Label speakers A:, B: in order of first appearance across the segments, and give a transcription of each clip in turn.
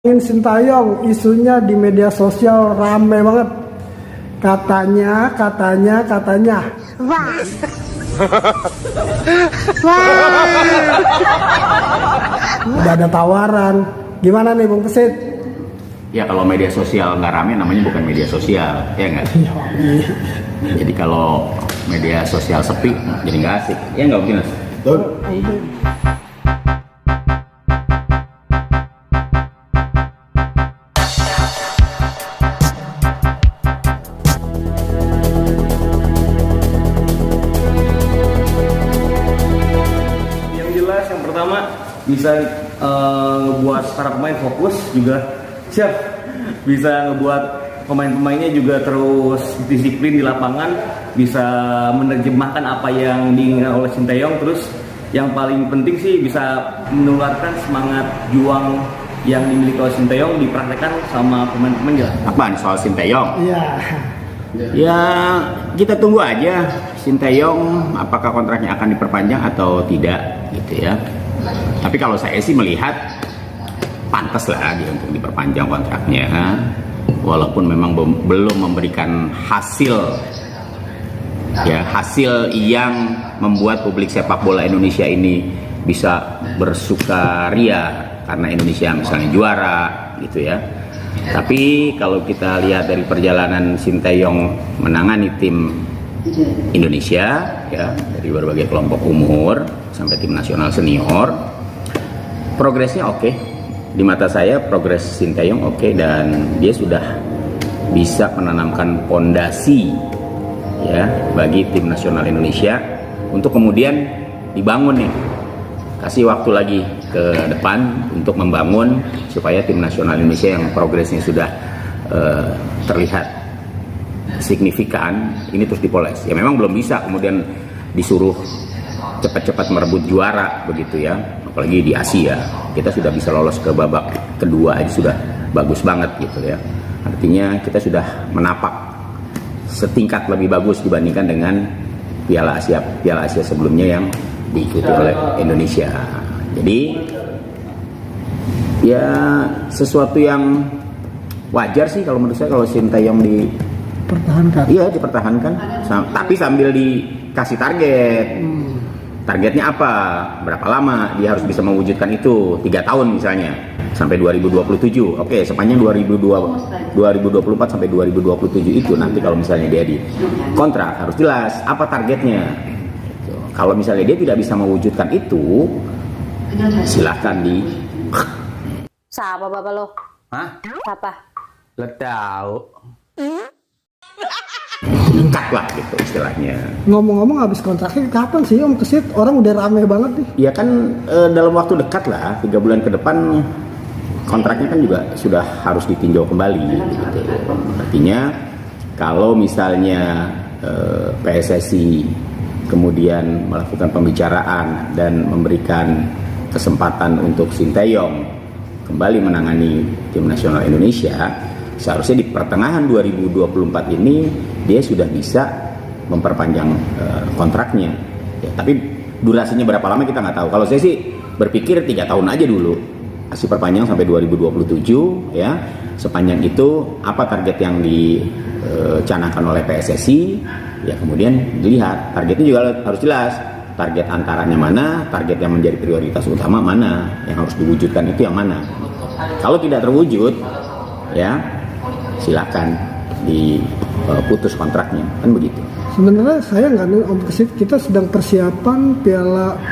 A: Sintayong isunya di media sosial rame banget. Katanya.
B: Wah.
A: Udah ada tawaran. Gimana nih Bung Kesit?
C: Ya kalau media sosial nggak rame namanya bukan media sosial, ya nggak? Jadi kalau media sosial sepi jadi nggak asik, ya nggak mungkin.
D: Yang jelas yang pertama bisa ngebuat para pemain fokus juga siap, bisa ngebuat pemain-pemainnya juga terus disiplin di lapangan, bisa menerjemahkan apa yang diinginkan oleh Sintayong. Terus yang paling penting sih bisa menularkan semangat juang yang dimiliki oleh Sintayong dipraktekkan sama pemain-pemain ya.
C: Apaan soal Sintayong?
A: Iya.
C: Ya kita tunggu aja Sintayong apakah kontraknya akan diperpanjang atau tidak gitu ya. Tapi kalau saya sih melihat pantas lah dia untuk diperpanjang kontraknya, walaupun memang belum memberikan hasil yang membuat publik sepak bola Indonesia ini bisa bersukaria karena Indonesia misalnya juara gitu ya. Tapi kalau kita lihat dari perjalanan Sintayong menangani tim Indonesia ya, dari berbagai kelompok umur sampai tim nasional senior, progresnya oke. Di mata saya progres Sintayong oke, dan dia sudah bisa menanamkan pondasi ya bagi tim nasional Indonesia untuk kemudian dibangun nih, kasih waktu lagi ke depan untuk membangun supaya tim nasional Indonesia yang progresnya sudah terlihat signifikan ini terus dipoles. Ya memang belum bisa kemudian disuruh cepat-cepat merebut juara begitu ya, apalagi di Asia. Kita sudah bisa lolos ke babak kedua aja sudah bagus banget gitu ya. Artinya kita sudah menapak setingkat lebih bagus dibandingkan dengan Piala Asia sebelumnya yang diikuti oleh Indonesia. Jadi ya sesuatu yang wajar sih kalau menurut saya kalau Sintayong
A: Pertahankan.
C: Iya dipertahankan, tapi sambil dikasih target. Targetnya apa? Berapa lama dia harus bisa mewujudkan itu? 3 tahun misalnya sampai 2027. Oke, sepanjang 2024 sampai 2027 itu nanti kalau misalnya dia di kontrak harus jelas apa targetnya. Kalau misalnya dia tidak bisa mewujudkan itu, silahkan di.
B: Siapa bapak lo?
C: Hah?
B: Siapa?
C: Lo tahu? Ikat lah gitu istilahnya.
A: Ngomong-ngomong habis kontraknya kapan sih Om Kesit? Orang udah rame banget nih.
C: Ya kan dalam waktu dekat lah, 3 bulan ke depan kontraknya kan juga sudah harus ditinjau kembali gitu. Artinya kalau misalnya PSSI kemudian melakukan pembicaraan dan memberikan kesempatan untuk Sintayong kembali menangani tim nasional Indonesia, seharusnya di pertengahan 2024 ini dia sudah bisa memperpanjang kontraknya. Ya, tapi durasinya berapa lama kita nggak tahu. Kalau saya sih berpikir 3 tahun aja dulu, kasih perpanjang sampai 2027 ya. Sepanjang itu apa target yang dicanangkan oleh PSSI, ya kemudian dilihat targetnya juga harus jelas. Target antaranya mana, target yang menjadi prioritas utama mana, yang harus diwujudkan itu yang mana. Kalau tidak terwujud, ya silakan diputus kontraknya, kan begitu.
A: Sebenarnya saya nggak nih Om Kesit, kita sedang persiapan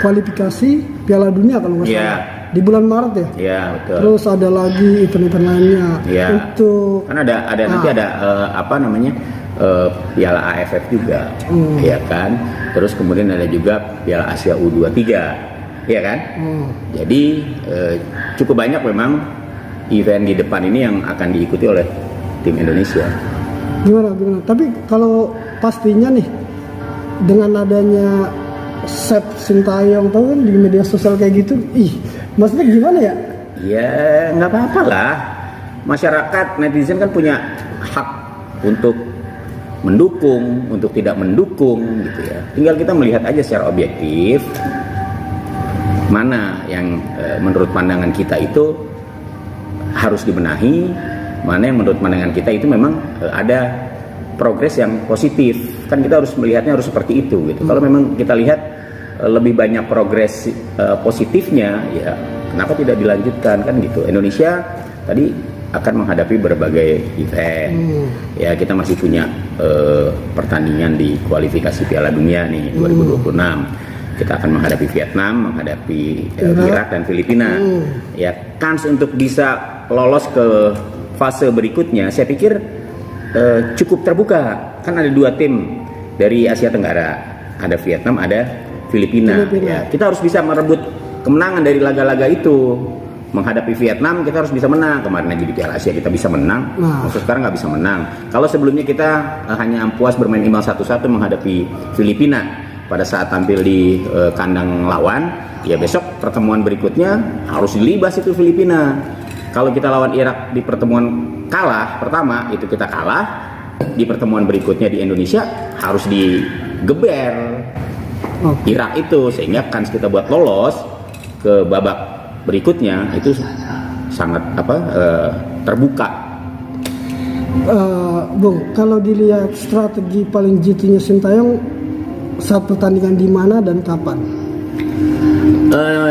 A: kualifikasi Piala Dunia kalau nggak salah. Di bulan Maret ya.
C: Iya betul.
A: Terus ada lagi event-event lainnya.
C: Iya.
A: Itu
C: kan ada nanti ada Piala AFF juga, ya kan. Terus kemudian ada juga Piala Asia U23, ya kan. Jadi cukup banyak memang event di depan ini yang akan diikuti oleh tim Indonesia.
A: Gimana? Tapi kalau pastinya nih dengan adanya set Sintayong tahu kan di media sosial kayak gitu, maksudnya gimana ya?
C: Ya nggak apa-apa lah. Masyarakat netizen kan punya hak untuk mendukung, untuk tidak mendukung gitu ya. Tinggal kita melihat aja secara objektif mana yang menurut pandangan kita itu harus dibenahi, mana yang menurut pandangan kita itu memang ada progres yang positif. Kan kita harus melihatnya harus seperti itu gitu. Kalau memang kita lihat lebih banyak progres positifnya, ya kenapa tidak dilanjutkan kan gitu. Indonesia tadi akan menghadapi berbagai event. Ya kita masih punya pertandingan di kualifikasi Piala Dunia nih 2026. Kita akan menghadapi Vietnam, menghadapi Irak dan Filipina. Ya kans untuk bisa lolos ke fase berikutnya, saya pikir cukup terbuka. Kan ada 2 tim dari Asia Tenggara, ada Vietnam, ada Filipina. Ya, kita harus bisa merebut kemenangan dari laga-laga itu. Menghadapi Vietnam kita harus bisa menang. Kemarin aja di Piala Asia kita bisa menang. Maksud sekarang nggak bisa menang. Kalau sebelumnya kita hanya puas bermain imbang 1-1 menghadapi Filipina pada saat tampil di kandang lawan, ya besok pertemuan berikutnya harus dilibas itu Filipina. Kalau kita lawan Irak di pertemuan kalah pertama, itu kita kalah. Di pertemuan berikutnya di Indonesia harus digeber Irak itu, sehingga kans kita buat lolos ke babak berikutnya itu sangat terbuka.
A: Bung, kalau dilihat strategi paling jitunya Sintayong saat pertandingan di mana dan kapan?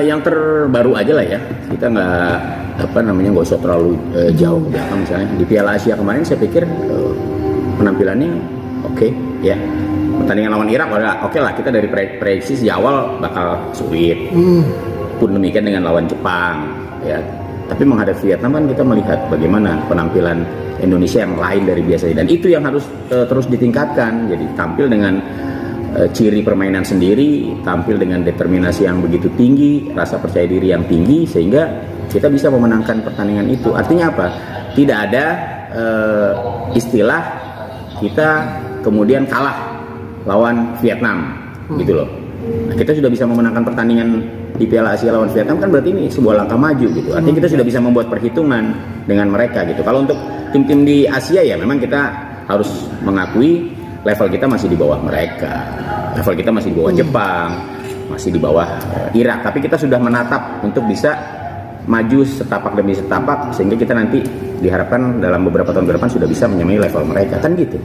C: Yang terbaru aja lah ya, kita nggak usah terlalu jauh. Misalnya di Piala Asia kemarin saya pikir penampilannya oke, ya. Pertandingan lawan Irak oke lah, kita dari prediksi di awal bakal sulit. Pun demikian dengan lawan Jepang, ya. Tapi menghadapi Vietnam kan kita melihat bagaimana penampilan Indonesia yang lain dari biasanya, dan itu yang harus terus ditingkatkan. Jadi tampil dengan ciri permainan sendiri, tampil dengan determinasi yang begitu tinggi, rasa percaya diri yang tinggi, sehingga kita bisa memenangkan pertandingan itu. Artinya apa? Tidak ada istilah kita kemudian kalah lawan Vietnam, gitu loh. Nah, kita sudah bisa memenangkan pertandingan di Piala Asia lawan Vietnam, kan berarti ini sebuah langkah maju gitu. Artinya kita sudah bisa membuat perhitungan dengan mereka gitu. Kalau untuk tim-tim di Asia ya memang kita harus mengakui level kita masih di bawah mereka. Level kita masih di bawah Jepang, masih di bawah Irak. Tapi kita sudah menatap untuk bisa maju setapak demi setapak, sehingga kita nanti diharapkan dalam beberapa tahun ke depan sudah bisa menyamai level mereka, kan gitu.